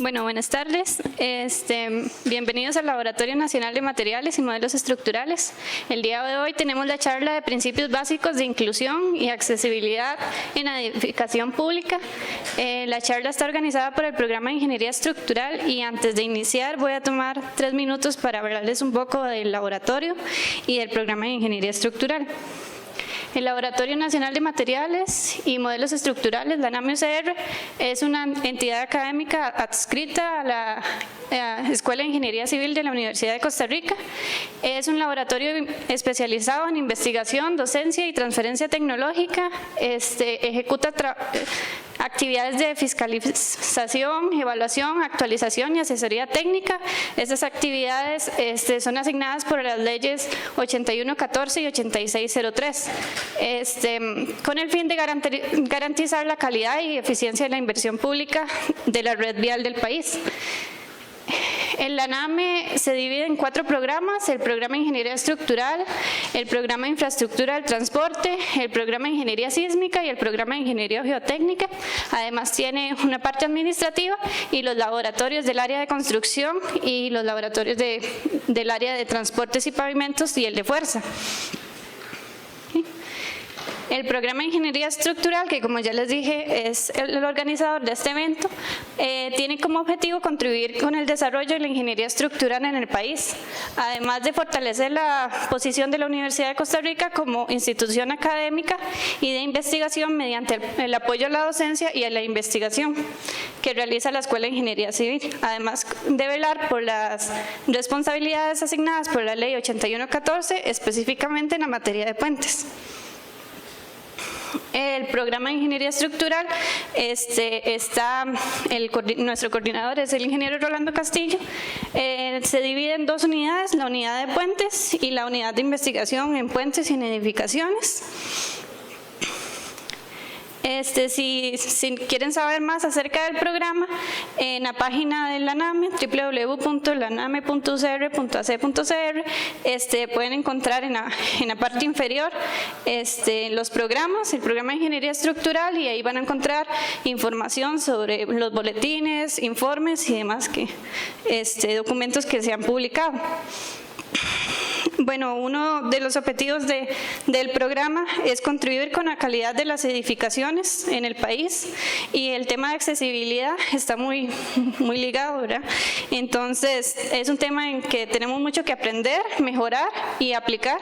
Bueno, buenas tardes. Bienvenidos al Laboratorio Nacional de Materiales y Modelos Estructurales. El día de hoy tenemos la charla de Principios Básicos de Inclusión y Accesibilidad en la Edificación Pública. La charla está organizada por el Programa de Ingeniería Estructural y antes de iniciar voy a tomar 3 minutos para hablarles un poco del laboratorio y del Programa de Ingeniería Estructural. El Laboratorio Nacional de Materiales y Modelos Estructurales, la NAMI-UCR, es una entidad académica adscrita a la Escuela de Ingeniería Civil de la Universidad de Costa Rica. Es un laboratorio especializado en investigación, docencia y transferencia tecnológica. Ejecuta actividades de fiscalización, evaluación, actualización y asesoría técnica. Estas actividades son asignadas por las leyes 8114 y 8603, con el fin de garantizar la calidad y eficiencia de la inversión pública de la red vial del país. En la NAME se divide en 4 programas: el programa de Ingeniería Estructural, el programa de Infraestructura del Transporte, el programa de Ingeniería Sísmica y el programa de Ingeniería Geotécnica. Además tiene una parte administrativa y los laboratorios del área de construcción y los laboratorios del área de transportes y pavimentos y el de fuerza. El programa de Ingeniería Estructural, que como ya les dije es el organizador de este evento, tiene como objetivo contribuir con el desarrollo de la ingeniería estructural en el país, además de fortalecer la posición de la Universidad de Costa Rica como institución académica y de investigación mediante el apoyo a la docencia y a la investigación que realiza la Escuela de Ingeniería Civil, además de velar por las responsabilidades asignadas por la Ley 8114, específicamente en la materia de puentes. El programa de Ingeniería Estructural, nuestro coordinador es el ingeniero Rolando Castillo. Se divide en 2 unidades, la unidad de puentes y la unidad de investigación en puentes y en edificaciones. Si quieren saber más acerca del programa, en la página de la NAME, www.laname.ucr.ac.cr, pueden encontrar en la parte inferior los programas, el programa de Ingeniería Estructural, y ahí van a encontrar información sobre los boletines, informes y demás documentos que se han publicado. Bueno, uno de los objetivos del programa es contribuir con la calidad de las edificaciones en el país, y el tema de accesibilidad está muy ligado, ¿verdad? Entonces es un tema en que tenemos mucho que aprender, mejorar y aplicar,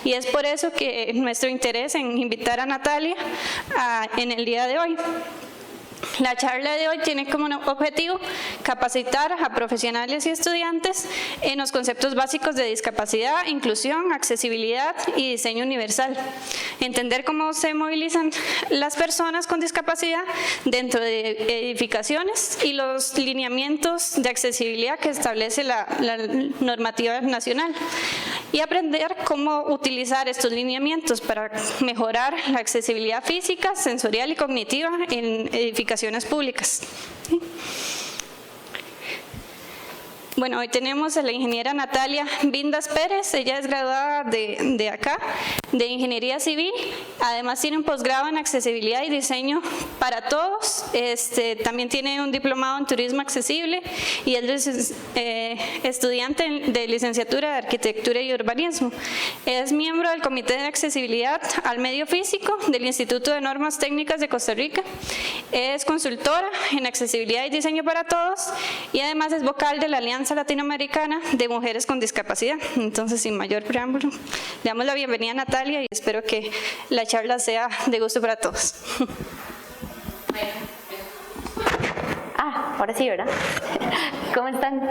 y es por eso que nuestro interés en invitar a Natalia en el día de hoy. La charla de hoy tiene como objetivo capacitar a profesionales y estudiantes en los conceptos básicos de discapacidad, inclusión, accesibilidad y diseño universal. Entender cómo se movilizan las personas con discapacidad dentro de edificaciones y los lineamientos de accesibilidad que establece la normativa nacional. Y aprender cómo utilizar estos lineamientos para mejorar la accesibilidad física, sensorial y cognitiva en edificaciones públicas. ¿Sí? Bueno, hoy tenemos a la ingeniera Natalia Vindas Pérez. Ella es graduada de acá, de Ingeniería Civil. Además tiene un posgrado en Accesibilidad y Diseño para Todos. También tiene un diplomado en Turismo Accesible y es estudiante de Licenciatura de Arquitectura y Urbanismo. Es miembro del Comité de Accesibilidad al Medio Físico del Instituto de Normas Técnicas de Costa Rica. Es consultora en Accesibilidad y Diseño para Todos y además es vocal de la Alianza Latinoamericana de Mujeres con Discapacidad. Entonces, sin mayor preámbulo, le damos la bienvenida a Natalia y espero que la charla sea de gusto para todos. Ahora sí, ¿verdad? ¿Cómo están?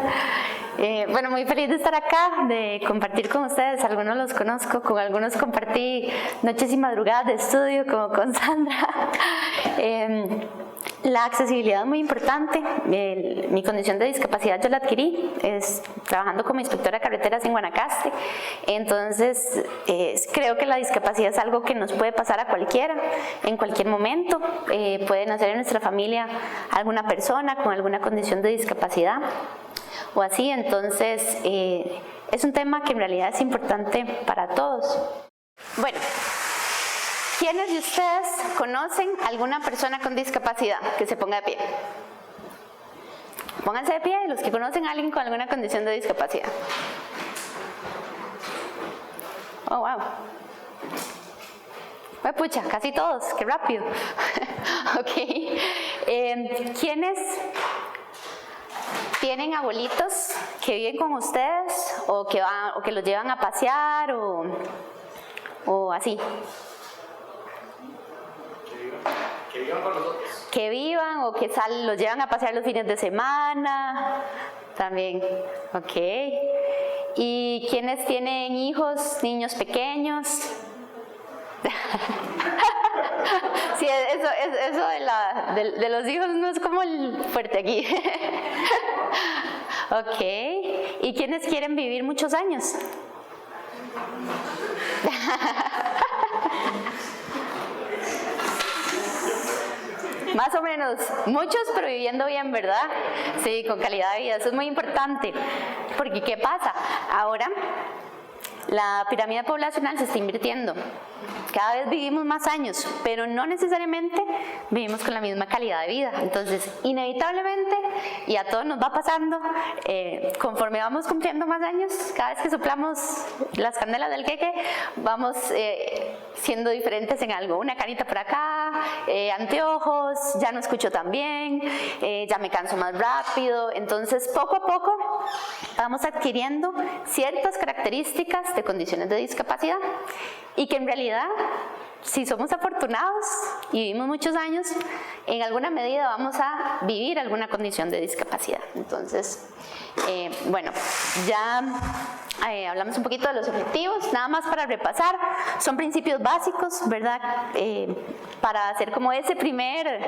Bueno, muy feliz de estar acá, de compartir con ustedes. Algunos los conozco, con algunos compartí noches y madrugadas de estudio, como con Sandra. La accesibilidad es muy importante. Mi condición de discapacidad yo la adquirí trabajando como inspectora de carreteras en Guanacaste. Entonces creo que la discapacidad es algo que nos puede pasar a cualquiera, en cualquier momento. Puede nacer en nuestra familia alguna persona con alguna condición de discapacidad o así. Entonces es un tema que en realidad es importante para todos. Bueno, ¿quiénes de ustedes conocen alguna persona con discapacidad? Que se ponga de pie. pónganse de pie los que conocen a alguien con alguna condición de discapacidad. Oh, wow. Pucha, casi todos, qué rápido. Ok. ¿Quiénes tienen abuelitos que viven con ustedes o que los llevan a pasear o así? Que vivan con nosotros. Que vivan o que los llevan a pasear los fines de semana. También, ok. ¿Y quiénes tienen hijos, niños pequeños? Sí, eso de los hijos no es como el fuerte aquí. Ok. ¿Y quiénes quieren vivir muchos años? Más o menos, muchos, pero viviendo bien, ¿verdad? Sí, con calidad de vida, eso es muy importante, porque ¿qué pasa? Ahora la pirámide poblacional se está invirtiendo, cada vez vivimos más años, pero no necesariamente vivimos con la misma calidad de vida. Entonces, inevitablemente, y a todos nos va pasando, conforme vamos cumpliendo más años, cada vez que soplamos las candelas del queque, vamos siendo diferentes en algo. Una canita por acá, anteojos, ya no escucho tan bien, ya me canso más rápido. Entonces, poco a poco vamos adquiriendo ciertas características de condiciones de discapacidad y que en realidad, si somos afortunados y vivimos muchos años, en alguna medida vamos a vivir alguna condición de discapacidad. Entonces, bueno, ya hablamos un poquito de los objetivos, nada más para repasar, son principios básicos, ¿verdad? Para hacer como ese primer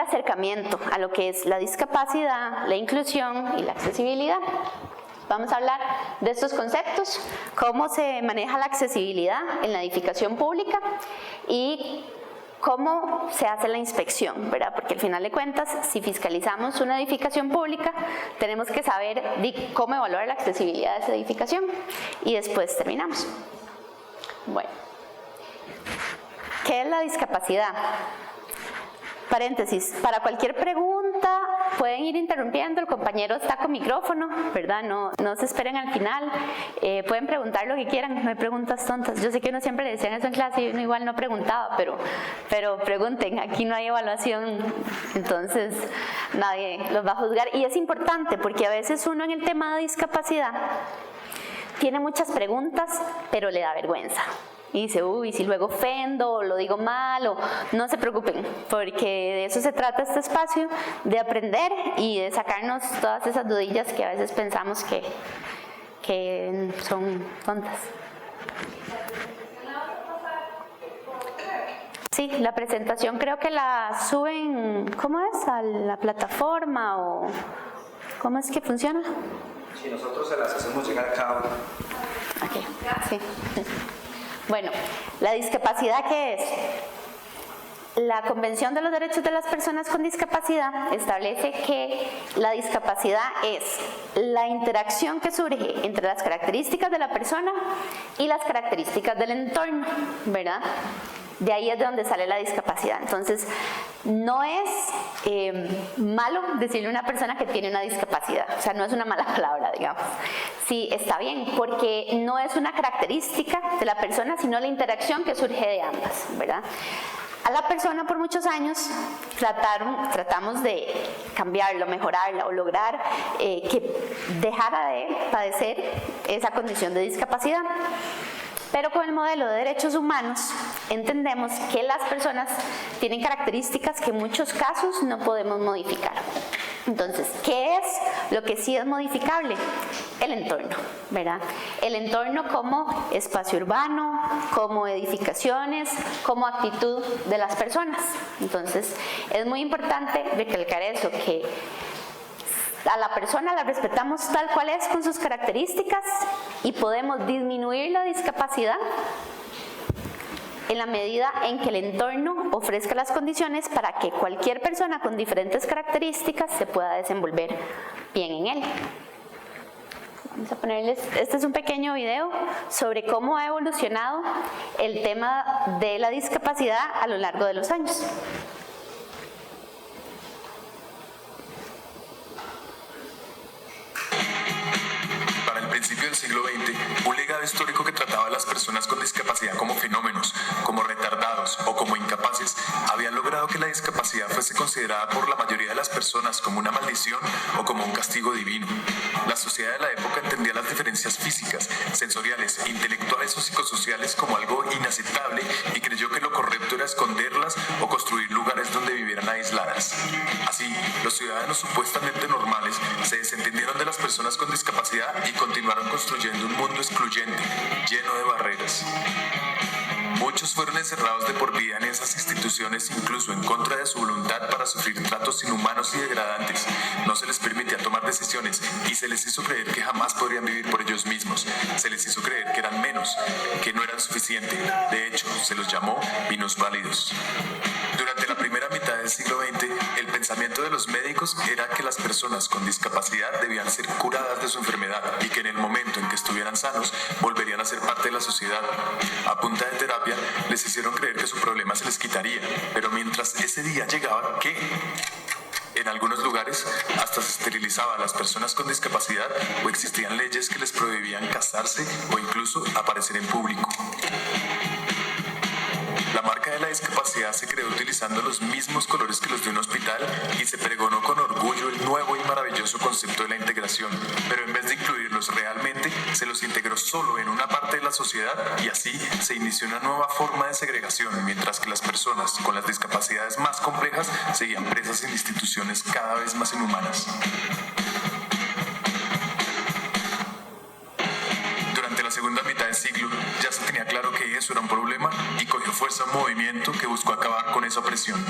acercamiento a lo que es la discapacidad, la inclusión y la accesibilidad. Vamos a hablar de estos conceptos, cómo se maneja la accesibilidad en la edificación pública y cómo se hace la inspección, ¿verdad? Porque al final de cuentas, si fiscalizamos una edificación pública, tenemos que saber cómo evaluar la accesibilidad de esa edificación y después terminamos. Bueno, ¿qué es la discapacidad? Paréntesis, para cualquier pregunta pueden ir interrumpiendo, el compañero está con micrófono, ¿verdad? No se esperen al final, pueden preguntar lo que quieran, no hay preguntas tontas. Yo sé que uno siempre le decían eso en clase y uno igual no preguntaba, pero pregunten, aquí no hay evaluación, entonces nadie los va a juzgar. Y es importante porque a veces uno en el tema de discapacidad tiene muchas preguntas, pero le da vergüenza. Y dice, uy, si luego ofendo o lo digo mal, o no se preocupen, porque de eso se trata este espacio, de aprender y de sacarnos todas esas dudillas que a veces pensamos que son tontas. Sí, la presentación creo que la suben, ¿cómo es? ¿A la plataforma o cómo es que funciona? Sí, nosotros se las hacemos llegar a cada uno. Okay, sí. Bueno, ¿la discapacidad qué es? La Convención de los Derechos de las Personas con Discapacidad establece que la discapacidad es la interacción que surge entre las características de la persona y las características del entorno, ¿verdad? De ahí es de donde sale la discapacidad. Entonces, no es malo decirle a una persona que tiene una discapacidad, o sea, no es una mala palabra, digamos. Sí, está bien, porque no es una característica de la persona, sino la interacción que surge de ambas, ¿verdad? A la persona por muchos años tratamos de cambiarlo, mejorarla o lograr que dejara de padecer esa condición de discapacidad. Pero con el modelo de derechos humanos entendemos que las personas tienen características que en muchos casos no podemos modificar. Entonces, ¿qué es lo que sí es modificable? El entorno, ¿verdad? El entorno como espacio urbano, como edificaciones, como actitud de las personas. Entonces, es muy importante recalcar eso, que a la persona la respetamos tal cual es con sus características y podemos disminuir la discapacidad en la medida en que el entorno ofrezca las condiciones para que cualquier persona con diferentes características se pueda desenvolver bien en él. Vamos a ponerles, este es un pequeño video sobre cómo ha evolucionado el tema de la discapacidad a lo largo de los años. del siglo XX, un legado histórico que trataba a las personas con discapacidad como fenómenos, como retardados o como incapaces, había logrado que la discapacidad fuese considerada por la mayoría de las personas como una maldición o como un castigo divino. La sociedad de la época entendía las diferencias físicas, sensoriales, intelectuales o psicosociales como algo inaceptable y creyó que lo correcto era esconderlas o construir lugares donde vivieran aisladas. Así, los ciudadanos supuestamente normales se desentendieron de las personas con discapacidad y continuaron construyendo un mundo excluyente, lleno de barreras. Muchos fueron encerrados de por vida en esas instituciones, incluso en contra de su voluntad, para sufrir tratos inhumanos y degradantes. No se les permitía tomar decisiones y se les hizo creer que jamás podrían vivir por ellos mismos. Se les hizo creer que eran menos, que no eran suficiente. De hecho, se los llamó minusválidos. Durante la primera mitad del siglo XX, el pensamiento de los médicos era que las personas con discapacidad debían ser curadas de su enfermedad y que en el momento en que estuvieran sanos, volverían a ser parte de la sociedad. A punta de terapia, les hicieron creer que su problema se les quitaría, pero mientras ese día llegaba, ¿qué? En algunos lugares hasta se esterilizaba a las personas con discapacidad o existían leyes que les prohibían casarse o incluso aparecer en público. La marca de la discapacidad se creó utilizando los mismos colores que los de un hospital y se pregonó con orgullo el nuevo y maravilloso concepto de la integración, pero en vez de incluirlos realmente, se los integró solo en una parte de la sociedad y así se inició una nueva forma de segregación, mientras que las personas con las discapacidades más complejas seguían presas en instituciones cada vez más inhumanas. Durante la segunda mitad del siglo ya se tenía claro que eso era un problema y cogió fuerza un movimiento que buscó acabar con esa opresión.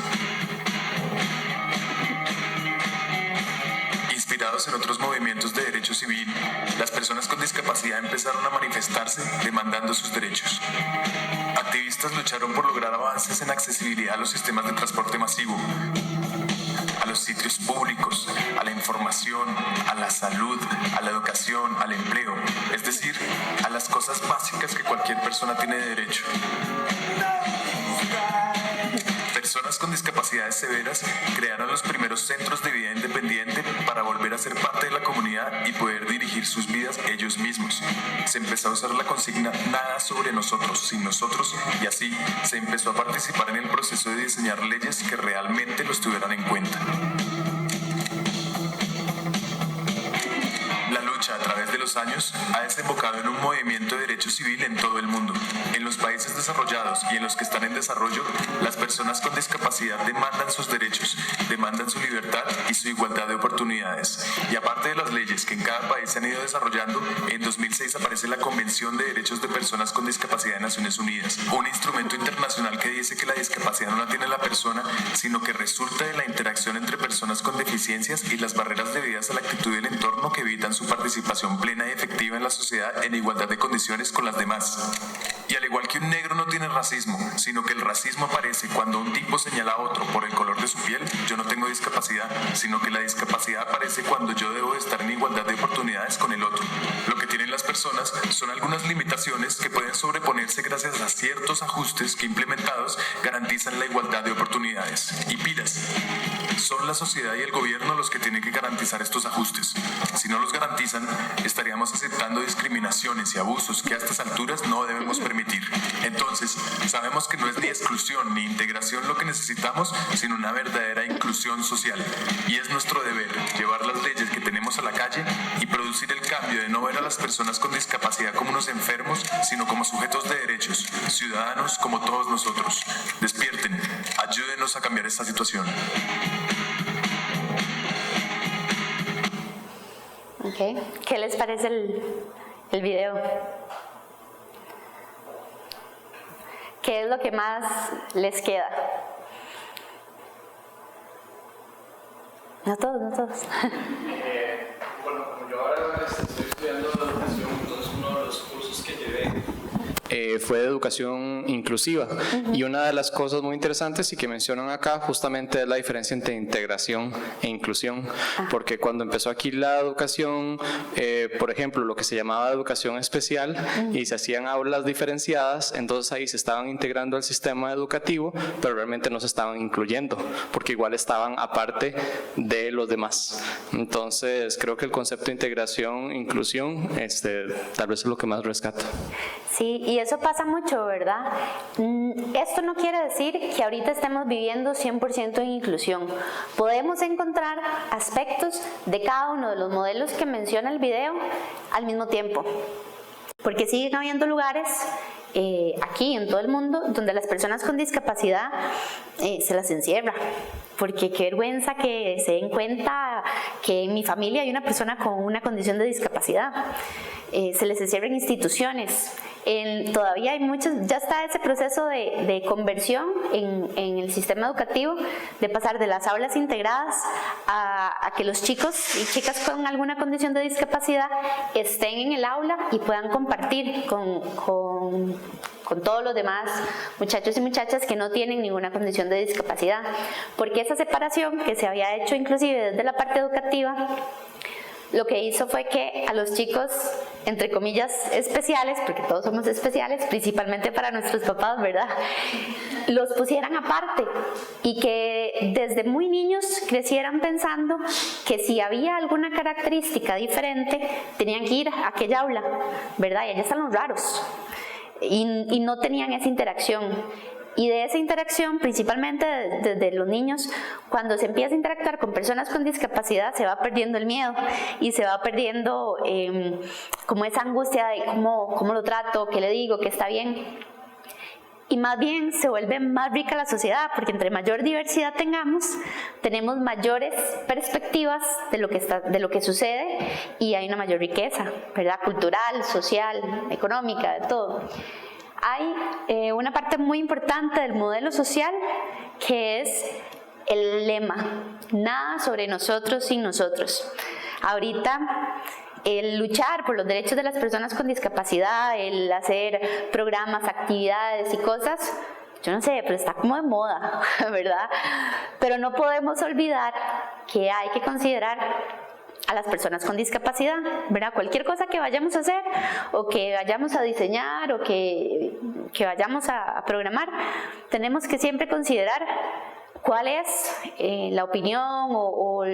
Inspirados en otros movimientos de derecho civil, las personas con discapacidad empezaron a manifestarse demandando sus derechos. Activistas lucharon por lograr avances en accesibilidad a los sistemas de transporte masivo, a los sitios públicos, a la información, a la salud, a la educación, al empleo, es decir, a las cosas básicas que cualquier persona tiene derecho. Personas con discapacidades severas crearon los primeros centros de vida independiente para volver a ser parte de la comunidad y poder dirigir sus vidas ellos mismos. Se empezó a usar la consigna nada sobre nosotros, sin nosotros, y así se empezó a participar en el proceso de diseñar leyes que realmente los tuvieran en cuenta. La lucha a través de los años ha desembocado en un movimiento de derecho civil en todo el mundo. En los países desarrollados y en los que están en desarrollo, las personas con discapacidad demandan sus derechos, demandan su libertad y su igualdad de oportunidades. Y aparte de las leyes que en cada país se han ido desarrollando, en 2006 aparece la Convención de Derechos de Personas con Discapacidad de Naciones Unidas, un instrumento internacional que dice que la discapacidad no la tiene la persona, sino que resulta de la interacción entre personas con deficiencias y las barreras debidas a la actitud del entorno que evitan su participación plena y efectiva en la sociedad en igualdad de condiciones con las demás. Y al igual que un negro no tiene racismo, sino que el racismo aparece cuando un tipo señala a otro por el color de su piel, yo no tengo discapacidad, sino que la discapacidad aparece cuando yo debo estar en igualdad de oportunidades con el otro. Lo que tienen las personas son algunas limitaciones que pueden sobreponerse gracias a ciertos ajustes que implementados garantizan la igualdad de oportunidades. Y pilas, son la sociedad y el gobierno los que tienen que garantizar estos ajustes. Si no los garantizan, estaríamos aceptando discriminaciones y abusos que a estas alturas no debemos permitir. Entonces, sabemos que no es ni exclusión ni integración lo que necesitamos, sino una verdadera inclusión social. Y es nuestro deber llevar las leyes que tenemos a la calle y producir el cambio de no ver a las personas con discapacidad como unos enfermos, sino como sujetos de derechos, ciudadanos como todos nosotros. Despierten, ayúdenos a cambiar esta situación. Okay. ¿Qué les parece el video? ¿Qué es lo que más les queda? No todos. Bueno, como yo ahora estoy estudiando educación, entonces uno de los cursos que llevé fue de educación inclusiva. Y una de las cosas muy interesantes y que mencionan acá justamente es la diferencia entre integración e inclusión, porque cuando empezó aquí la educación, por ejemplo, lo que se llamaba educación especial, y se hacían aulas diferenciadas, entonces ahí se estaban integrando al sistema educativo, pero realmente no se estaban incluyendo, porque igual estaban aparte de los demás. Entonces creo que el concepto de integración, inclusión, tal vez es lo que más rescato. Sí, y eso pasa mucho, ¿verdad? Esto no quiere decir que ahorita estemos viviendo 100% en inclusión. Podemos encontrar aspectos de cada uno de los modelos que menciona el video al mismo tiempo, porque siguen habiendo lugares aquí en todo el mundo donde las personas con discapacidad se las encierra, porque qué vergüenza que se den cuenta que en mi familia hay una persona con una condición de discapacidad. Se les encierra en instituciones. Todavía hay muchos, ya está ese proceso de conversión en el sistema educativo, de pasar de las aulas integradas a que los chicos y chicas con alguna condición de discapacidad estén en el aula y puedan compartir con todos los demás muchachos y muchachas que no tienen ninguna condición de discapacidad, porque esa separación que se había hecho inclusive desde la parte educativa, lo que hizo fue que a los chicos, entre comillas, especiales, porque todos somos especiales, principalmente para nuestros papás, ¿verdad?, los pusieran aparte y que desde muy niños crecieran pensando que si había alguna característica diferente, tenían que ir a aquella aula, ¿verdad?, y allá están los raros, y no tenían esa interacción. Y de esa interacción, principalmente desde los niños, cuando se empieza a interactuar con personas con discapacidad, se va perdiendo el miedo y se va perdiendo como esa angustia de cómo lo trato, qué le digo, que está bien. Y más bien se vuelve más rica la sociedad, porque entre mayor diversidad tenemos mayores perspectivas de lo que sucede, y hay una mayor riqueza, ¿verdad?, cultural, social, económica, de todo. Hay una parte muy importante del modelo social que es el lema: nada sobre nosotros sin nosotros. Ahorita el luchar por los derechos de las personas con discapacidad, el hacer programas, actividades y cosas, yo no sé, pero está como de moda, ¿verdad? Pero no podemos olvidar que hay que considerar a las personas con discapacidad, ¿verdad? Cualquier cosa que vayamos a hacer o que vayamos a diseñar o que vayamos a programar, tenemos que siempre considerar cuál es la opinión o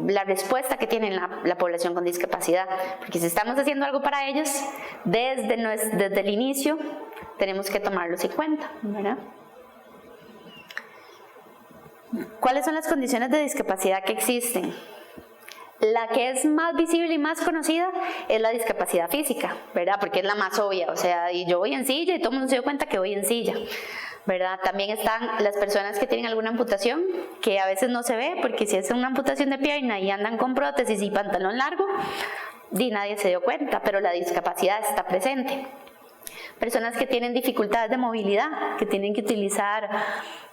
la respuesta que tiene la población con discapacidad, porque si estamos haciendo algo para ellos desde el inicio, tenemos que tomarlos en cuenta, ¿verdad? ¿Cuáles son las condiciones de discapacidad que existen? La que es más visible y más conocida es la discapacidad física, ¿verdad? Porque es la más obvia, o sea, y yo voy en silla y todo el mundo se dio cuenta que voy en silla, ¿verdad? También están las personas que tienen alguna amputación, que a veces no se ve, porque si es una amputación de pierna y andan con prótesis y pantalón largo, nadie se dio cuenta, pero la discapacidad está presente. Personas que tienen dificultades de movilidad, que tienen que utilizar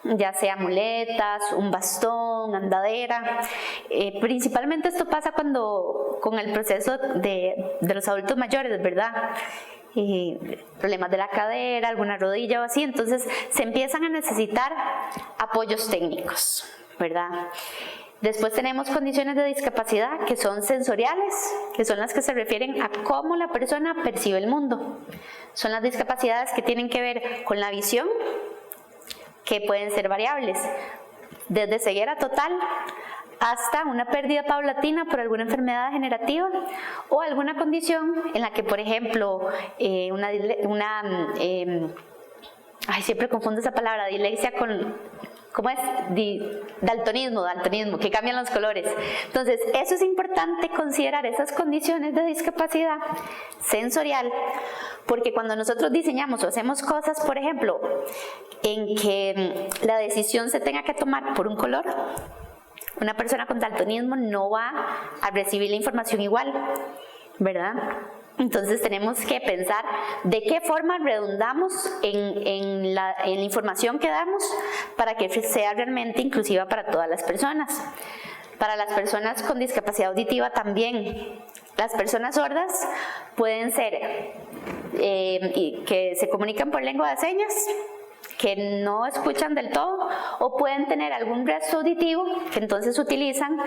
ya sea muletas, un bastón, andadera. Principalmente esto pasa con el proceso de los adultos mayores, ¿verdad? Problemas de la cadera, alguna rodilla o así, entonces se empiezan a necesitar apoyos técnicos, ¿verdad? Después tenemos condiciones de discapacidad que son sensoriales, que son las que se refieren a cómo la persona percibe el mundo. Son las discapacidades que tienen que ver con la visión, que pueden ser variables, desde ceguera total hasta una pérdida paulatina por alguna enfermedad degenerativa o alguna condición en la que, por ejemplo, siempre confundo esa palabra, dislexia con... ¿Cómo es? Daltonismo, que cambian los colores. Entonces, eso es importante considerar esas condiciones de discapacidad sensorial, porque cuando nosotros diseñamos o hacemos cosas, por ejemplo, en que la decisión se tenga que tomar por un color, una persona con daltonismo no va a recibir la información igual, ¿verdad? Entonces tenemos que pensar de qué forma redundamos en la información que damos para que sea realmente inclusiva para todas las personas. Para las personas con discapacidad auditiva también. Las personas sordas pueden ser y que se comunican por lengua de señas, que no escuchan del todo, o pueden tener algún resto auditivo que entonces utilizan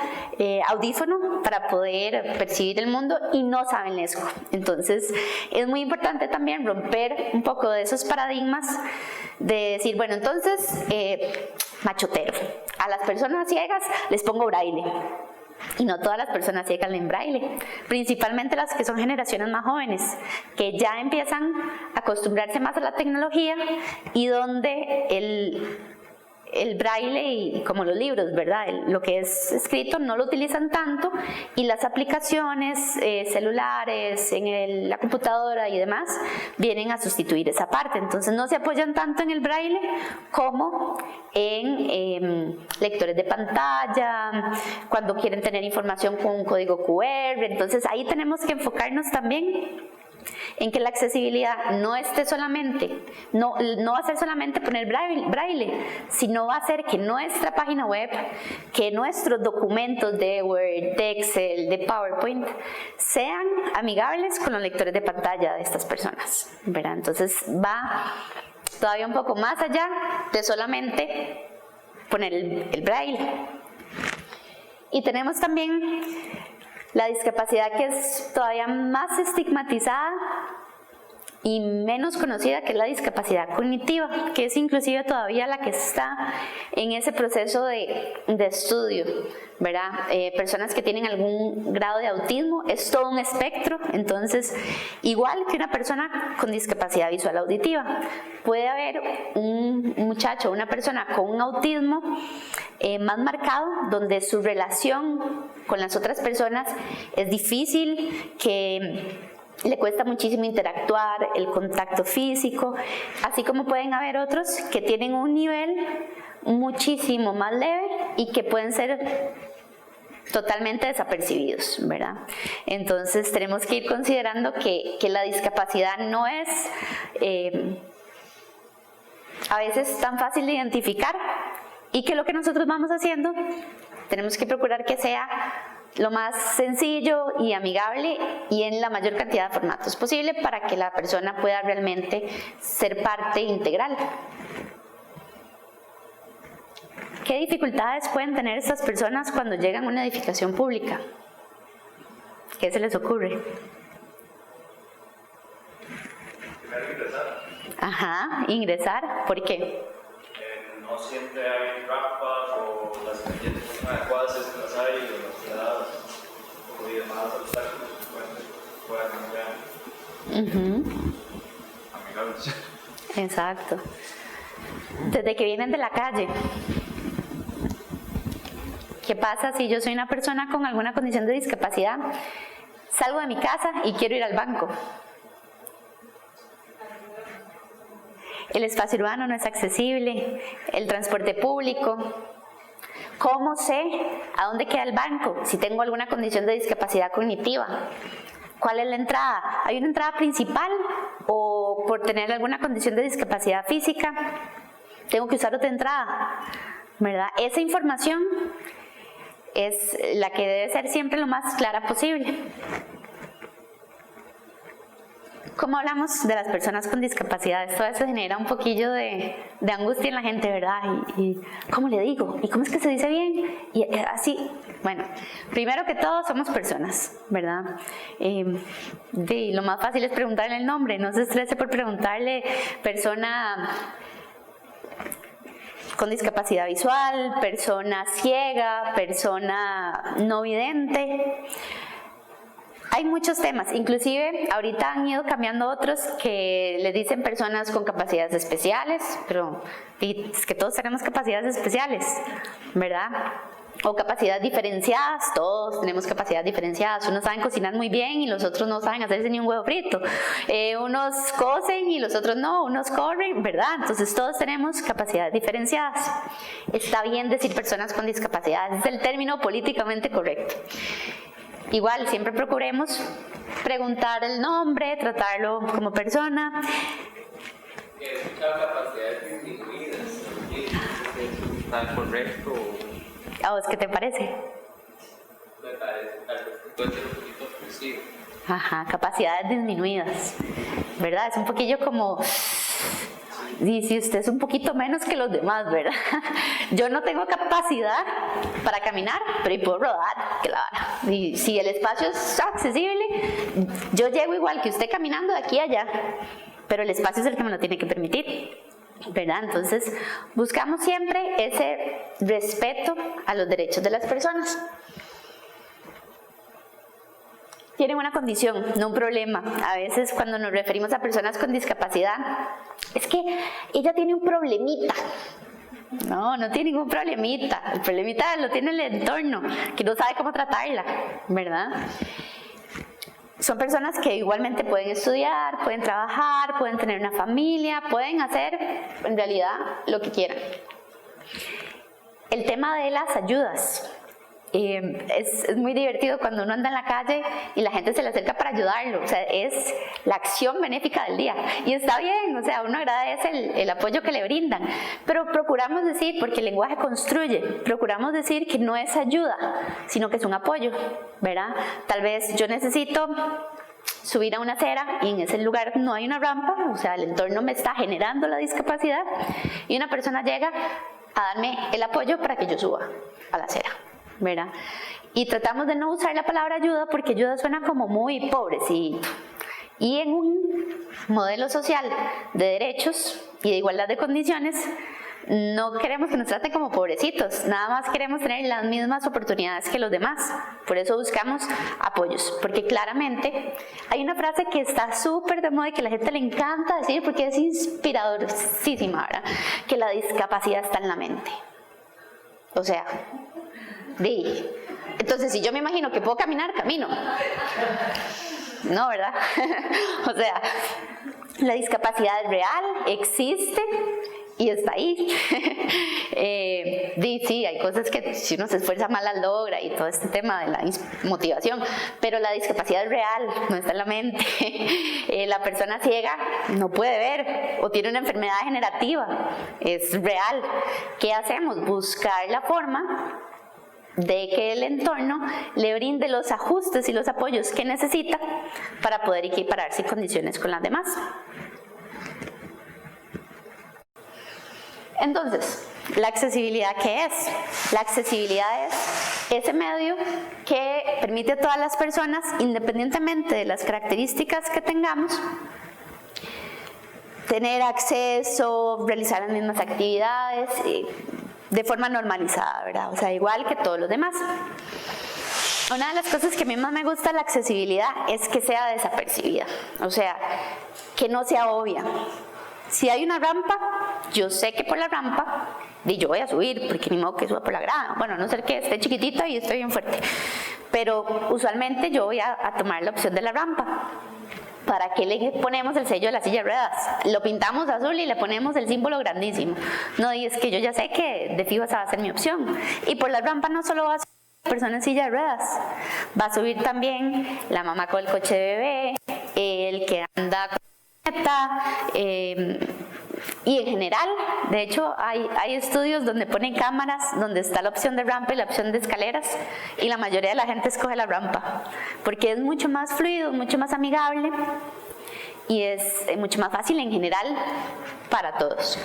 audífono para poder percibir el mundo y no saben lesco. Entonces es muy importante también romper un poco de esos paradigmas de decir, bueno, entonces machotero, a las personas ciegas les pongo braille. Y no todas las personas ciegas leen braille, principalmente las que son generaciones más jóvenes, que ya empiezan a acostumbrarse más a la tecnología y donde el braille, y como los libros, ¿verdad? Lo que es escrito no lo utilizan tanto, y las aplicaciones celulares, en la computadora y demás, vienen a sustituir esa parte. Entonces no se apoyan tanto en el braille como en lectores de pantalla, cuando quieren tener información con un código QR. Entonces ahí tenemos que enfocarnos también en que la accesibilidad no esté solamente, no va a ser solamente poner braille, sino va a ser que nuestra página web, que nuestros documentos de Word, de Excel, de PowerPoint, sean amigables con los lectores de pantalla de estas personas, ¿verdad? Entonces va todavía un poco más allá de solamente poner el braille. Y tenemos también la discapacidad que es todavía más estigmatizada y menos conocida, que es la discapacidad cognitiva, que es inclusive todavía la que está en ese proceso de estudio, ¿verdad? Personas que tienen algún grado de autismo, es todo un espectro. Entonces, igual que una persona con discapacidad visual auditiva, puede haber un muchacho, una persona con un autismo más marcado, donde su relación con las otras personas es difícil, que le cuesta muchísimo interactuar, el contacto físico, así como pueden haber otros que tienen un nivel muchísimo más leve y que pueden ser totalmente desapercibidos, ¿verdad? Entonces tenemos que ir considerando que la discapacidad no es a veces tan fácil de identificar, y que lo que nosotros vamos haciendo tenemos que procurar que sea lo más sencillo y amigable y en la mayor cantidad de formatos posible, para que la persona pueda realmente ser parte integral. ¿Qué dificultades pueden tener estas personas cuando llegan a una edificación pública? ¿Qué se les ocurre? Ajá, ingresar. ¿Por qué? No siempre hay rampas o las pendientes son adecuadas, es que las hay, o las gradas o demás obstáculos que puedan cambiar amigables. Exacto. Desde que vienen de la calle, ¿qué pasa si yo soy una persona con alguna condición de discapacidad? Salgo de mi casa y quiero ir al banco. El espacio urbano no es accesible, el transporte público. ¿Cómo sé a dónde queda el banco si tengo alguna condición de discapacidad cognitiva? ¿Cuál es la entrada? ¿Hay una entrada principal o por tener alguna condición de discapacidad física tengo que usar otra entrada? ¿Verdad? Esa información es la que debe ser siempre lo más clara posible. ¿Cómo hablamos de las personas con discapacidad? Esto a veces genera un poquillo de angustia en la gente, ¿verdad? Y ¿cómo le digo? ¿Y cómo es que se dice bien? Y así, bueno, primero que todo somos personas, ¿verdad? Lo más fácil es preguntarle el nombre, no se estrese por preguntarle persona con discapacidad visual, persona ciega, persona no vidente. Hay muchos temas, inclusive ahorita han ido cambiando otros que le dicen personas con capacidades especiales, pero es que todos tenemos capacidades especiales, ¿verdad? O capacidades diferenciadas, todos tenemos capacidades diferenciadas. Unos saben cocinar muy bien y los otros no saben hacerse ni un huevo frito. Unos cosen y los otros no, unos corren, ¿verdad? Entonces todos tenemos capacidades diferenciadas. Está bien decir personas con discapacidades, es el término políticamente correcto. Igual, siempre procuremos preguntar el nombre, tratarlo como persona. He escuchado capacidades disminuidas, ¿está correcto? ¿A vos qué te parece? Me parece, tal vez puede ser un poquito ofensivo. Ajá, capacidades disminuidas, ¿verdad? Es un poquillo como, si usted es un poquito menos que los demás, ¿verdad? Yo no tengo capacidad para caminar, pero puedo rodar, que la vara. Y si el espacio es accesible, yo llego igual que usted caminando de aquí a allá, pero el espacio es el que me lo tiene que permitir, ¿verdad? Entonces, buscamos siempre ese respeto a los derechos de las personas. Tienen una condición, no un problema. A veces cuando nos referimos a personas con discapacidad, es que ella tiene un problemita. No, no tiene ningún problemita. El problemita lo tiene el entorno, que no sabe cómo tratarla, ¿verdad? Son personas que igualmente pueden estudiar, pueden trabajar, pueden tener una familia, pueden hacer en realidad lo que quieran. El tema de las ayudas. Es muy divertido cuando uno anda en la calle y la gente se le acerca para ayudarlo, o sea, es la acción benéfica del día y está bien, o sea, uno agradece el apoyo que le brindan, pero procuramos decir, porque el lenguaje construye, procuramos decir que no es ayuda, sino que es un apoyo, ¿verdad? Tal vez yo necesito subir a una acera y en ese lugar no hay una rampa, o sea, el entorno me está generando la discapacidad y una persona llega a darme el apoyo para que yo suba a la acera, ¿verdad? Y tratamos de no usar la palabra ayuda porque ayuda suena como muy pobrecito. Y en un modelo social de derechos y de igualdad de condiciones, no queremos que nos traten como pobrecitos, nada más queremos tener las mismas oportunidades que los demás. Por eso buscamos apoyos, porque claramente hay una frase que está súper de moda y que a la gente le encanta decir porque es inspiradorísima, ¿verdad? Que la discapacidad está en la mente. O sea, entonces si yo me imagino que puedo caminar, camino. No, ¿verdad? O sea, la discapacidad es real, existe y está ahí. Sí, hay cosas que si uno se esfuerza más las logra y todo este tema de la motivación, pero la discapacidad es real, no está en la mente. La persona ciega no puede ver o tiene una enfermedad degenerativa, es real. ¿Qué hacemos? Buscar la forma de que el entorno le brinde los ajustes y los apoyos que necesita para poder equipararse en condiciones con las demás. Entonces, ¿la accesibilidad qué es? La accesibilidad es ese medio que permite a todas las personas, independientemente de las características que tengamos, tener acceso, realizar las mismas actividades de forma normalizada, ¿verdad? O sea, igual que todos los demás. Una de las cosas que a mí más me gusta de la accesibilidad es que sea desapercibida, o sea, que no sea obvia. Si hay una rampa, yo sé que por la rampa, y yo voy a subir, porque ni modo que suba por la grada, bueno, a no ser que esté chiquitita y estoy bien fuerte, pero usualmente yo voy a tomar la opción de la rampa. ¿Para qué le ponemos el sello de la silla de ruedas? Lo pintamos azul y le ponemos el símbolo grandísimo. No, y es que yo ya sé que de fijo esa va a ser mi opción. Y por la rampa no solo va a subir la persona en silla de ruedas, va a subir también la mamá con el coche de bebé, el que anda con la neta, y en general, de hecho, hay estudios donde ponen cámaras, donde está la opción de rampa y la opción de escaleras, y la mayoría de la gente escoge la rampa, porque es mucho más fluido, mucho más amigable, y es mucho más fácil en general para todos.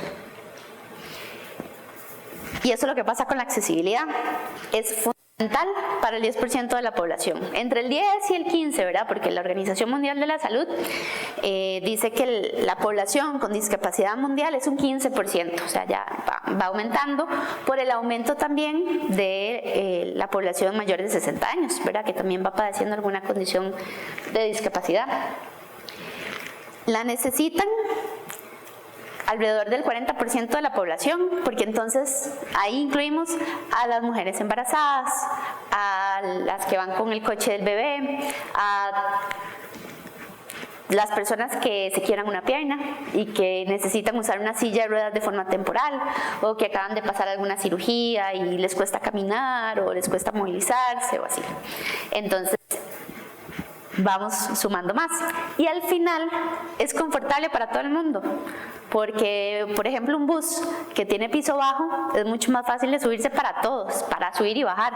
Y eso es lo que pasa con la accesibilidad, es fundamental para el 10% de la población, entre el 10 y el 15, ¿verdad? Porque la Organización Mundial de la Salud dice que la población con discapacidad mundial es un 15%, o sea, ya va aumentando por el aumento también de la población mayor de 60 años, ¿verdad? Que también va padeciendo alguna condición de discapacidad. La necesitan alrededor del 40% de la población, porque entonces ahí incluimos a las mujeres embarazadas, a las que van con el coche del bebé, a las personas que se quieran una pierna y que necesitan usar una silla de ruedas de forma temporal, o que acaban de pasar alguna cirugía y les cuesta caminar o les cuesta movilizarse o así. Entonces vamos sumando más y al final es confortable para todo el mundo, porque por ejemplo un bus que tiene piso bajo es mucho más fácil de subirse para todos, para subir y bajar,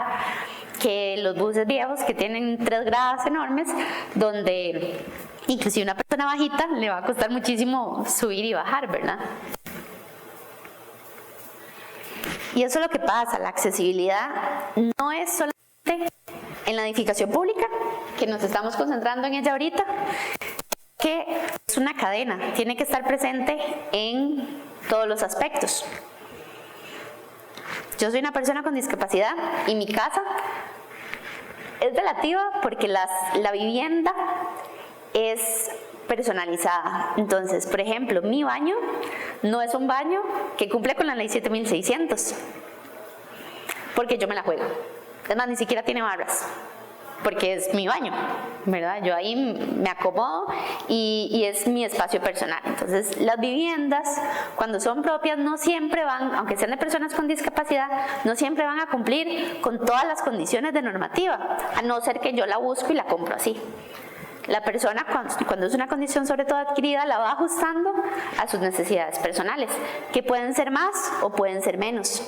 que los buses viejos que tienen 3 gradas enormes, donde inclusive una persona bajita le va a costar muchísimo subir y bajar, ¿verdad? Y eso es lo que pasa, la accesibilidad no es solamente en la edificación pública, que nos estamos concentrando en ella ahorita, que es una cadena, tiene que estar presente en todos los aspectos. Yo soy una persona con discapacidad y mi casa es relativa porque la vivienda es personalizada. Entonces, por ejemplo, mi baño no es un baño que cumple con la ley 7600, porque yo me la juego. Es más, ni siquiera tiene barras, porque es mi baño, ¿verdad? Yo ahí me acomodo y es mi espacio personal. Entonces, las viviendas, cuando son propias, no siempre van, aunque sean de personas con discapacidad, no siempre van a cumplir con todas las condiciones de normativa, a no ser que yo la busco y la compro así. La persona, cuando es una condición sobre todo adquirida, la va ajustando a sus necesidades personales, que pueden ser más o pueden ser menos.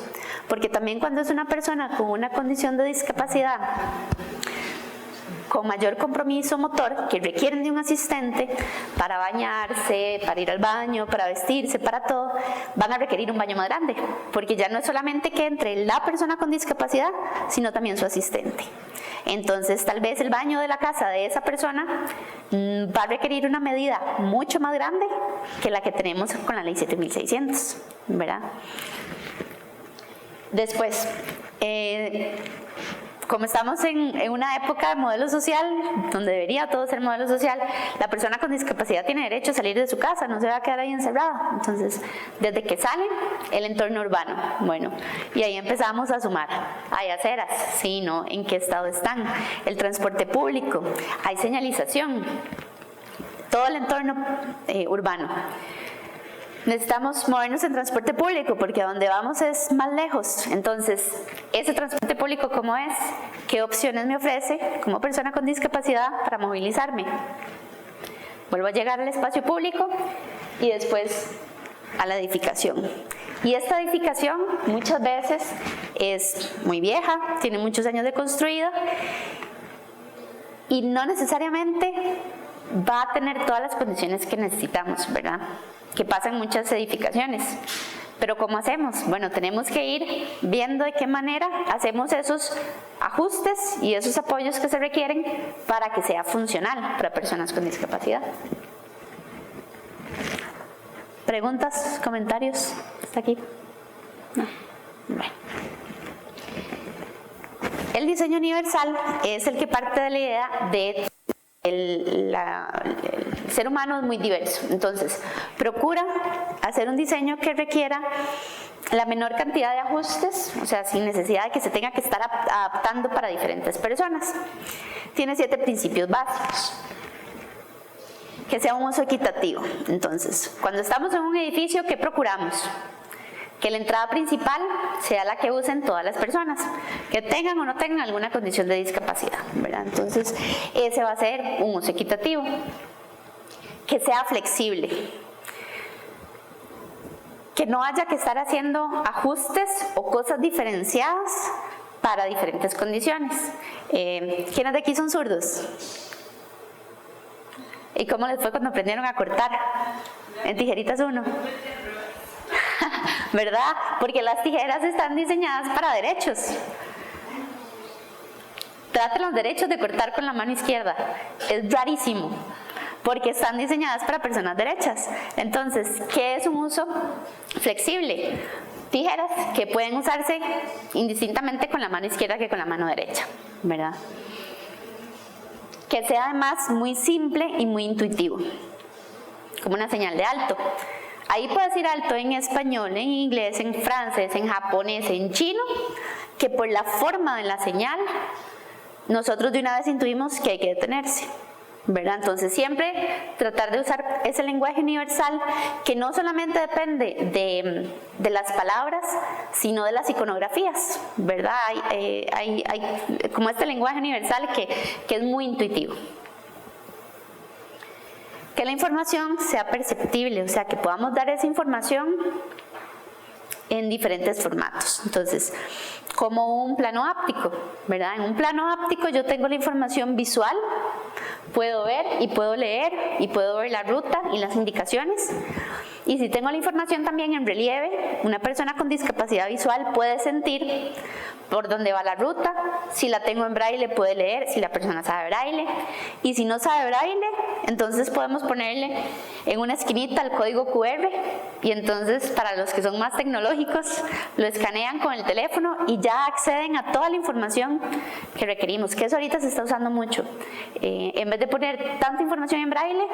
Porque también cuando es una persona con una condición de discapacidad con mayor compromiso motor, que requieren de un asistente para bañarse, para ir al baño, para vestirse, para todo, van a requerir un baño más grande, porque ya no es solamente que entre la persona con discapacidad, sino también su asistente. Entonces, tal vez el baño de la casa de esa persona va a requerir una medida mucho más grande que la que tenemos con la ley 7600, ¿verdad? Después, como estamos en una época de modelo social, donde debería todo ser modelo social, la persona con discapacidad tiene derecho a salir de su casa, no se va a quedar ahí encerrada. Entonces, desde que salen, el entorno urbano, bueno, y ahí empezamos a sumar. Hay aceras, sí, ¿no? ¿En qué estado están? El transporte público, hay señalización, todo el entorno urbano. Necesitamos movernos en transporte público porque a donde vamos es más lejos. Entonces, ese transporte público, ¿cómo es? ¿Qué opciones me ofrece como persona con discapacidad para movilizarme? Vuelvo a llegar al espacio público y después a la edificación. Y esta edificación muchas veces es muy vieja, tiene muchos años de construida y no necesariamente va a tener todas las condiciones que necesitamos, ¿verdad? Que pasa en muchas edificaciones. Pero ¿cómo hacemos? Bueno, tenemos que ir viendo de qué manera hacemos esos ajustes y esos apoyos que se requieren para que sea funcional para personas con discapacidad. ¿Preguntas? ¿Comentarios? ¿Está aquí? No. Bueno. El diseño universal es el que parte de la idea de el ser humano es muy diverso, entonces procura hacer un diseño que requiera la menor cantidad de ajustes, o sea, sin necesidad de que se tenga que estar adaptando para diferentes personas. Tiene 7 principios básicos. Que sea un uso equitativo. Entonces, cuando estamos en un edificio, ¿qué procuramos? Que la entrada principal sea la que usen todas las personas, que tengan o no tengan alguna condición de discapacidad, ¿verdad? Entonces, ese va a ser un uso equitativo. Que sea flexible. Que no haya que estar haciendo ajustes o cosas diferenciadas para diferentes condiciones. ¿Quiénes de aquí son zurdos? ¿Y cómo les fue cuando aprendieron a cortar? En tijeritas 1. ¿Verdad? Porque las tijeras están diseñadas para derechos. Traten los derechos de cortar con la mano izquierda. Es rarísimo, porque están diseñadas para personas derechas. Entonces, ¿qué es un uso flexible? Tijeras que pueden usarse indistintamente con la mano izquierda que con la mano derecha, ¿verdad? Que sea además muy simple y muy intuitivo, como una señal de alto. Ahí puede decir alto en español, en inglés, en francés, en japonés, en chino, que por la forma de la señal, nosotros de una vez intuimos que hay que detenerse, ¿verdad? Entonces siempre tratar de usar ese lenguaje universal que no solamente depende de las palabras, sino de las iconografías, ¿verdad? Hay como este lenguaje universal que es muy intuitivo. Que la información sea perceptible, o sea, que podamos dar esa información en diferentes formatos. Entonces, como un plano áptico, ¿verdad? En un plano áptico yo tengo la información visual, puedo ver y puedo leer y puedo ver la ruta y las indicaciones. Y si tengo la información también en relieve, una persona con discapacidad visual puede sentir por dónde va la ruta. Si la tengo en braille puede leer, si la persona sabe braille. Y si no sabe braille, entonces podemos ponerle en una esquinita el código QR, y entonces para los que son más tecnológicos lo escanean con el teléfono y ya acceden a toda la información que requerimos, que eso ahorita se está usando mucho. En vez de poner tanta información en braille,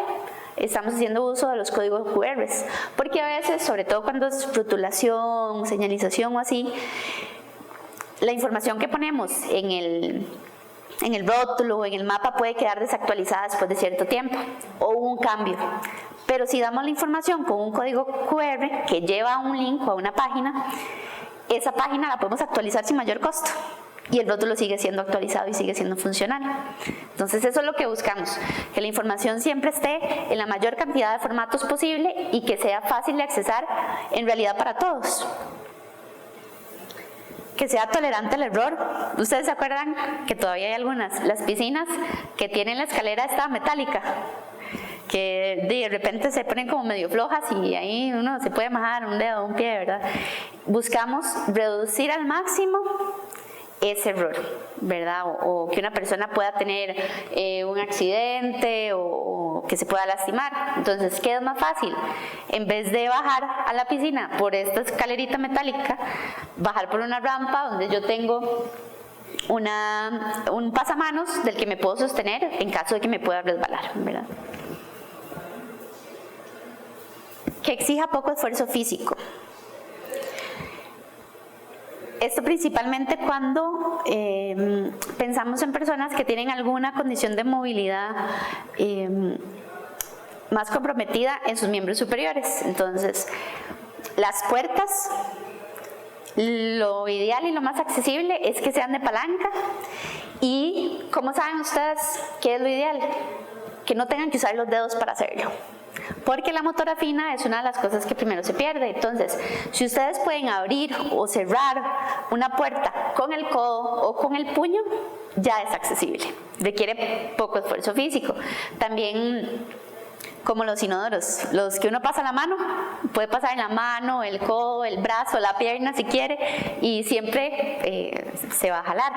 estamos haciendo uso de los códigos QR, porque a veces, sobre todo cuando es rotulación, señalización o así, la información que ponemos en el rótulo o en el mapa puede quedar desactualizada después de cierto tiempo o hubo un cambio. Pero si damos la información con un código QR que lleva a un link o a una página, esa página la podemos actualizar sin mayor costo y el rótulo sigue siendo actualizado y sigue siendo funcional. Entonces eso es lo que buscamos, que la información siempre esté en la mayor cantidad de formatos posible y que sea fácil de accesar en realidad para todos. Que sea tolerante al error. ¿Ustedes se acuerdan que todavía hay algunas, las piscinas que tienen la escalera esta metálica, que de repente se ponen como medio flojas y ahí uno se puede majar un dedo, un pie, ¿verdad? Buscamos reducir al máximo ese error, ¿verdad? O que una persona pueda tener un accidente o que se pueda lastimar. Entonces, ¿qué es más fácil? En vez de bajar a la piscina por esta escalerita metálica, bajar por una rampa donde yo tengo un pasamanos del que me puedo sostener en caso de que me pueda resbalar, ¿verdad? Que exija poco esfuerzo físico. Esto principalmente cuando pensamos en personas que tienen alguna condición de movilidad más comprometida en sus miembros superiores. Entonces, las puertas, lo ideal y lo más accesible es que sean de palanca. ¿Y cómo saben ustedes qué es lo ideal? Que no tengan que usar los dedos para hacerlo. Porque la motora fina es una de las cosas que primero se pierde. Entonces, si ustedes pueden abrir o cerrar una puerta con el codo o con el puño, ya es accesible. Requiere poco esfuerzo físico. También, como los inodoros, los que uno pasa la mano, puede pasar en la mano, el codo, el brazo, la pierna si quiere, y siempre se va a jalar.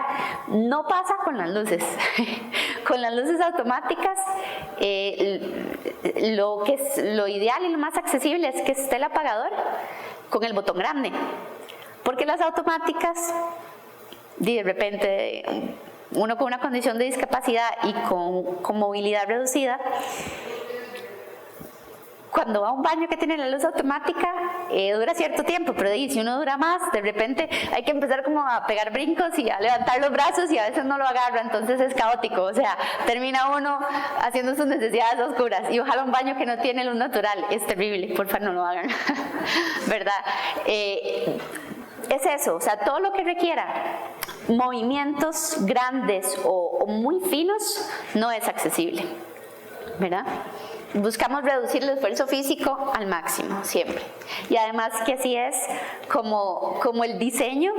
No pasa con las luces. Con las luces automáticas, lo ideal y lo más accesible es que esté el apagador con el botón grande, porque las automáticas, de repente, uno con una condición de discapacidad y con movilidad reducida, cuando va a un baño que tiene la luz automática, dura cierto tiempo, pero si uno dura más, de repente hay que empezar como a pegar brincos y a levantar los brazos y a veces no lo agarra, entonces es caótico, o sea, termina uno haciendo sus necesidades oscuras y ojalá un baño que no tiene luz natural, es terrible, por favor no lo hagan, ¿verdad? Es eso, o sea, todo lo que requiera movimientos grandes o muy finos no es accesible, ¿verdad? Buscamos reducir el esfuerzo físico al máximo, siempre. Y además que así es como el diseño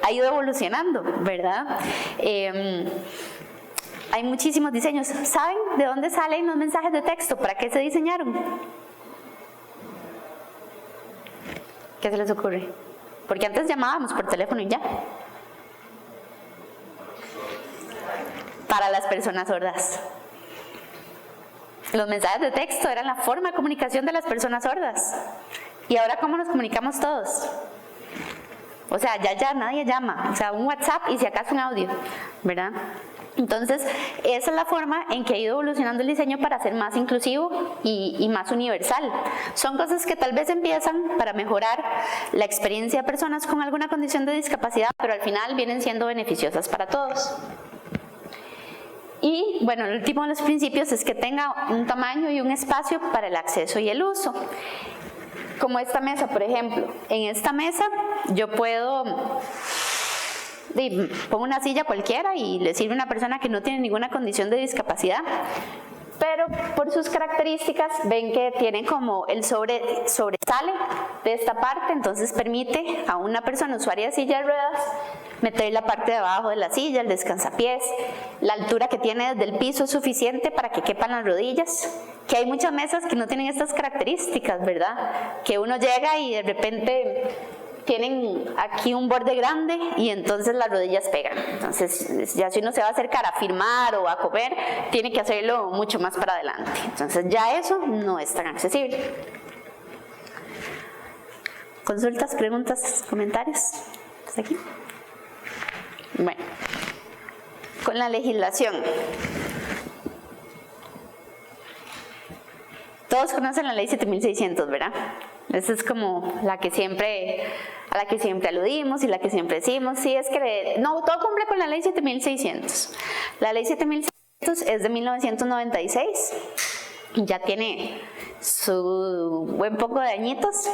ha ido evolucionando, ¿verdad? Hay muchísimos diseños. ¿Saben de dónde salen los mensajes de texto? ¿Para qué se diseñaron? ¿Qué se les ocurre? Porque antes llamábamos por teléfono y ya. Para las personas sordas. Los mensajes de texto eran la forma de comunicación de las personas sordas. ¿Y ahora cómo nos comunicamos todos? O sea, ya nadie llama. O sea, un WhatsApp y si acaso un audio, ¿verdad? Entonces, esa es la forma en que ha ido evolucionando el diseño para ser más inclusivo y más universal. Son cosas que tal vez empiezan para mejorar la experiencia de personas con alguna condición de discapacidad, pero al final vienen siendo beneficiosas para todos. Y bueno, el último de los principios es que tenga un tamaño y un espacio para el acceso y el uso. Como esta mesa, por ejemplo. En esta mesa yo pongo una silla cualquiera y le sirve a una persona que no tiene ninguna condición de discapacidad. pero por sus características ven que tiene como el sobresale de esta parte, entonces permite a una persona usuaria de silla de ruedas meter la parte de abajo de la silla, el descansapiés. La altura que tiene desde el piso es suficiente para que quepan las rodillas, que hay muchas mesas que no tienen estas características, ¿verdad? Que uno llega y de repente tienen aquí un borde grande y entonces las rodillas pegan. Entonces ya si uno se va a acercar a firmar o a comer, tiene que hacerlo mucho más para adelante. Entonces ya eso no es tan accesible. ¿Consultas, preguntas, comentarios? ¿Hasta aquí? Bueno, con la legislación. Todos conocen la ley 7600, ¿verdad? Esa es como a la que siempre aludimos y la que siempre decimos. Sí, es que no, todo cumple con la ley 7600. La ley 7600 es de 1996, ya tiene su buen poco de añitos.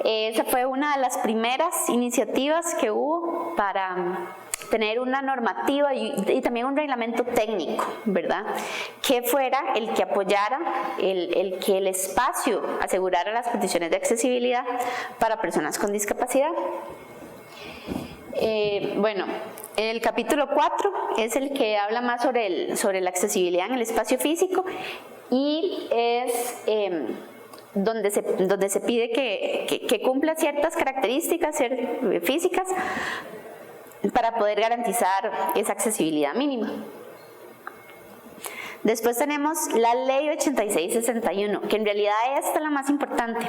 Esa fue una de las primeras iniciativas que hubo para tener una normativa y también un reglamento técnico, ¿verdad? Que fuera el que apoyara, el que el espacio asegurara las condiciones de accesibilidad para personas con discapacidad. Bueno, el capítulo 4 es el que habla más sobre la accesibilidad en el espacio físico y es donde se pide que cumpla ciertas características físicas para poder garantizar esa accesibilidad mínima. Después tenemos la ley 8661, que en realidad esta es la más importante,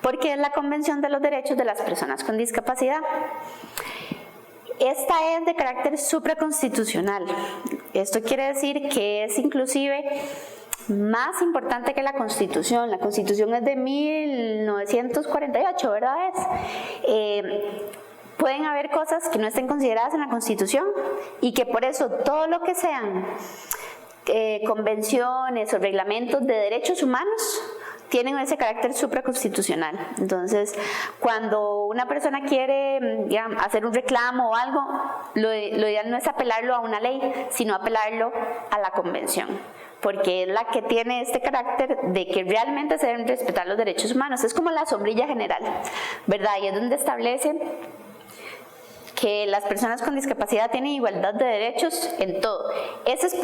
porque es la Convención de los Derechos de las Personas con Discapacidad. Esta es de carácter supraconstitucional. Esto quiere decir que es inclusive más importante que la Constitución. La Constitución es de 1948, ¿verdad? Pueden haber cosas que no estén consideradas en la Constitución y que por eso todo lo que sean convenciones o reglamentos de derechos humanos tienen ese carácter supraconstitucional. Entonces, cuando una persona quiere hacer un reclamo o algo, lo ideal no es apelarlo a una ley, sino apelarlo a la convención, porque es la que tiene este carácter de que realmente se deben respetar los derechos humanos. Es como la sombrilla general, ¿verdad? Y es donde establece que las personas con discapacidad tienen igualdad de derechos en todo. Eso es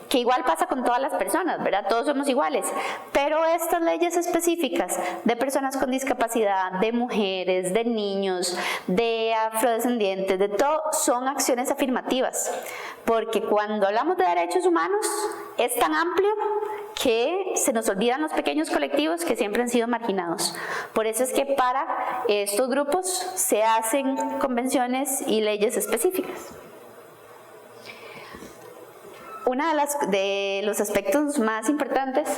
que igual pasa con todas las personas, ¿verdad? Todos somos iguales, pero estas leyes específicas de personas con discapacidad, de mujeres, de niños, de afrodescendientes, de todo, son acciones afirmativas, porque cuando hablamos de derechos humanos es tan amplio que se nos olvidan los pequeños colectivos que siempre han sido marginados. Por eso es que para estos grupos se hacen convenciones y leyes específicas. Uno de los aspectos más importantes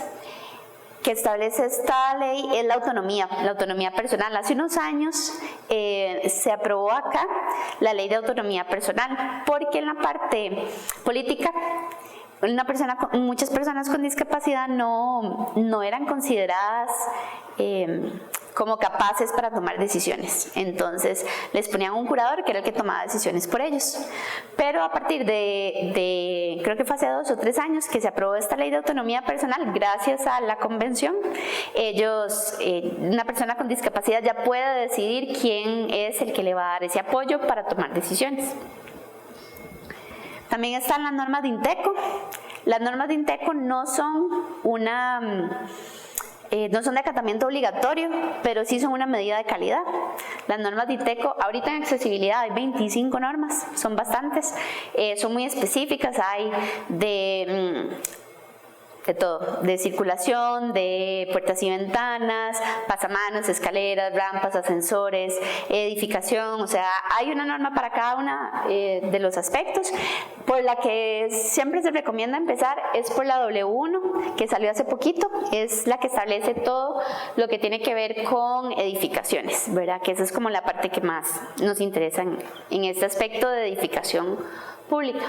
que establece esta ley es la autonomía personal. Hace unos años se aprobó acá la ley de autonomía personal, porque en la parte política muchas personas con discapacidad no eran consideradas como capaces para tomar decisiones. Entonces les ponían un curador que era el que tomaba decisiones por ellos. Pero a partir de creo que fue hace 2 o 3 años que se aprobó esta ley de autonomía personal, gracias a la convención, una persona con discapacidad ya puede decidir quién es el que le va a dar ese apoyo para tomar decisiones. También están las normas de INTECO. Las normas de INTECO no son de acatamiento obligatorio, pero sí son una medida de calidad. Las normas de INTECO, ahorita en accesibilidad hay 25 normas, son bastantes, son muy específicas, hay de todo, de circulación, de puertas y ventanas, pasamanos, escaleras, rampas, ascensores, edificación, o sea, hay una norma para cada una de los aspectos. Por la que siempre se recomienda empezar es por la W1, que salió hace poquito, es la que establece todo lo que tiene que ver con edificaciones, ¿verdad? Que esa es como la parte que más nos interesa en este aspecto de edificación pública.